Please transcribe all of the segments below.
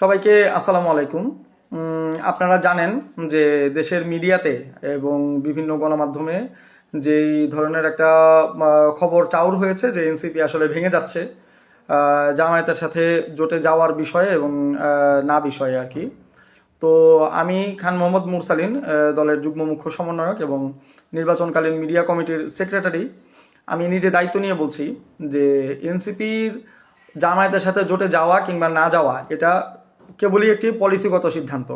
সবাইকে আসসালামু আলাইকুম। আপনারা জানেন যে দেশের মিডিয়াতে এবং বিভিন্ন গণমাধ্যমে যেই ধরনের একটা খবর চাউর হয়েছে যে এনসিপি আসলে ভেঙে যাচ্ছে জামায়াতের সাথে জোটে যাওয়ার বিষয়ে এবং না বিষয়ে আর কি। তো আমি খান মোহাম্মদ মুরসালিন, দলের যুগ্ম মুখ্য সমন্বয়ক এবং নির্বাচনকালীন মিডিয়া কমিটির সেক্রেটারি, আমি নিজে দায়িত্ব নিয়ে বলছি যে এনসিপির জামায়াতের সাথে জোটে যাওয়া কিংবা না যাওয়া এটা কেবলই একটি পলিসিগত সিদ্ধান্ত।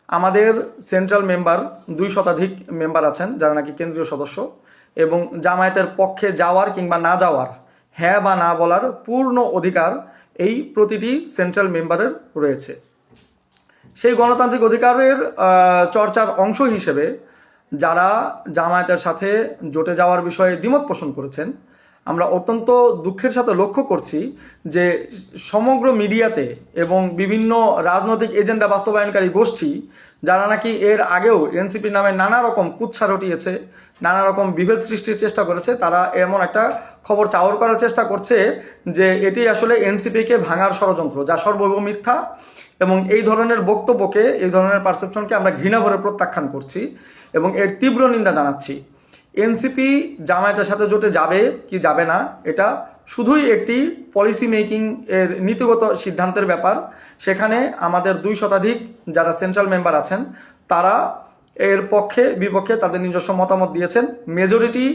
আমাদের সেন্ট্রাল মেম্বার 2 শতাধিক মেম্বার আছেন যারা নাকি কেন্দ্রীয় সদস্য, এবং জামায়াতের পক্ষে যাওয়ার কিংবা না যাওয়ার, হ্যাঁ বা না বলার পূর্ণ অধিকার এই প্রতিটি সেন্ট্রাল মেম্বারের রয়েছে। সেই গণতান্ত্রিক অধিকারের চর্চার অংশ হিসেবে যারা জামায়াতের সাথে জোটে যাওয়ার বিষয়ে দ্বিমত পোষণ করেছেন, আমরা অত্যন্ত দুঃখের সাথে লক্ষ্য করছি যে সমগ্র মিডিয়াতে এবং বিভিন্ন রাজনৈতিক এজেন্ডা বাস্তবায়নকারী গোষ্ঠী যারা নাকি এর আগেও এনসিপির নামে নানা রকম কুৎসা রটিয়েছে, নানা রকম বিভেদ সৃষ্টির চেষ্টা করেছে, তারা এমন একটা খবর চাউর করার চেষ্টা করছে যে এটি আসলে এনসিপিকে ভাঙার ষড়যন্ত্র, যা সর্বৈব মিথ্যা। এবং এই ধরনের বক্তব্যকে, এই ধরনের পারসেপশনকে আমরা ঘৃণাভরে প্রত্যাখ্যান করছি এবং এর তীব্র নিন্দা জানাচ্ছি। এনসিপি জামায়াতের সাথে জোটে যাবে কি যাবে না, এটা শুধুই একটি পলিসি মেকিং এর নীতিগত সিদ্ধান্তের ব্যাপার। সেখানে আমাদের 2 শতাধিক যারা সেন্ট্রাল মেম্বার আছেন তারা এর পক্ষে বিপক্ষে তাদের নিজস্ব মতামত দিয়েছেন। মেজরিটি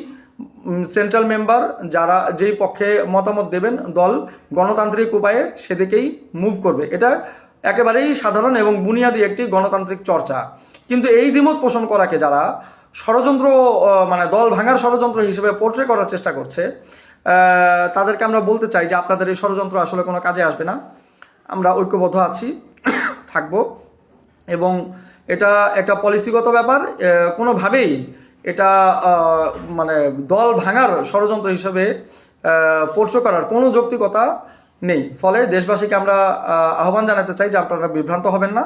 সেন্ট্রাল মেম্বার যারা যেই পক্ষে মতামত দেবেন, দল গণতান্ত্রিক উপায়ে সেদিকেই মুভ করবে। এটা একেবারেই সাধারণ এবং বুনিয়াদী একটি গণতান্ত্রিক চর্চা। কিন্তু এই দ্বিমত পোষণ করাকে যারা ষড়যন্ত্র, মানে দল ভাঙার ষড়যন্ত্র হিসেবে পোর্ট্রে করার চেষ্টা করছে, তাদেরকে আমরা বলতে চাই যে আপনাদের এই ষড়যন্ত্র আসলে কোনো কাজে আসবে না। আমরা ঐক্যবদ্ধ আছি, থাকব, এবং এটা একটা পলিসিগত ব্যাপার। কোনোভাবেই এটা মানে দল ভাঙার ষড়যন্ত্র হিসেবে পোর্ট্রে করার কোনো যৌক্তিকতা নেই। ফলে দেশবাসীকে আমরা আহ্বান জানাতে চাই যে আপনারা বিভ্রান্ত হবেন না।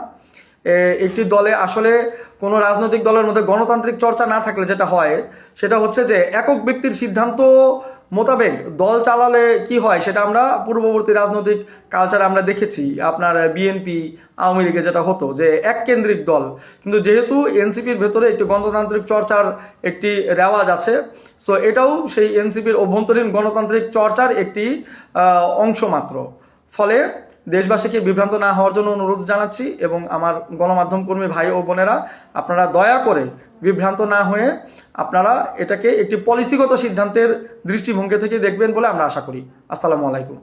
একটি দলে আসলে কোনো রাজনৈতিক দলের মধ্যে গণতান্ত্রিক চর্চা না থাকলে যেটা হয় সেটা হচ্ছে যে একক ব্যক্তির সিদ্ধান্ত মোতাবেক দল চালালে কি হয় সেটা আমরা পূর্ববর্তী রাজনৈতিক কালচারে আমরা দেখেছি। আপনার বিএনপি, আওয়ামী লীগে যেটা হতো যে এক কেন্দ্রিক দল, কিন্তু যেহেতু এনসিপির ভেতরে একটি গণতান্ত্রিক চর্চার একটি রেওয়াজ আছে, সো এটাও সেই এনসিপির অভ্যন্তরীণ গণতান্ত্রিক চর্চার একটি অংশ মাত্র। ফলে দেশবাসীকে বিভ্রান্ত না হওয়ার জন্য অনুরোধ জানাচ্ছি, এবং আমার গণমাধ্যম কর্মী ভাই ও বোনেরা, আপনারা দয়া করে বিভ্রান্ত না হয়ে আপনারা এটাকে একটি পলিসিগত সিদ্ধান্তের দৃষ্টিভঙ্গি থেকে দেখবেন বলে আমরা আশা করি। আসসালামু আলাইকুম।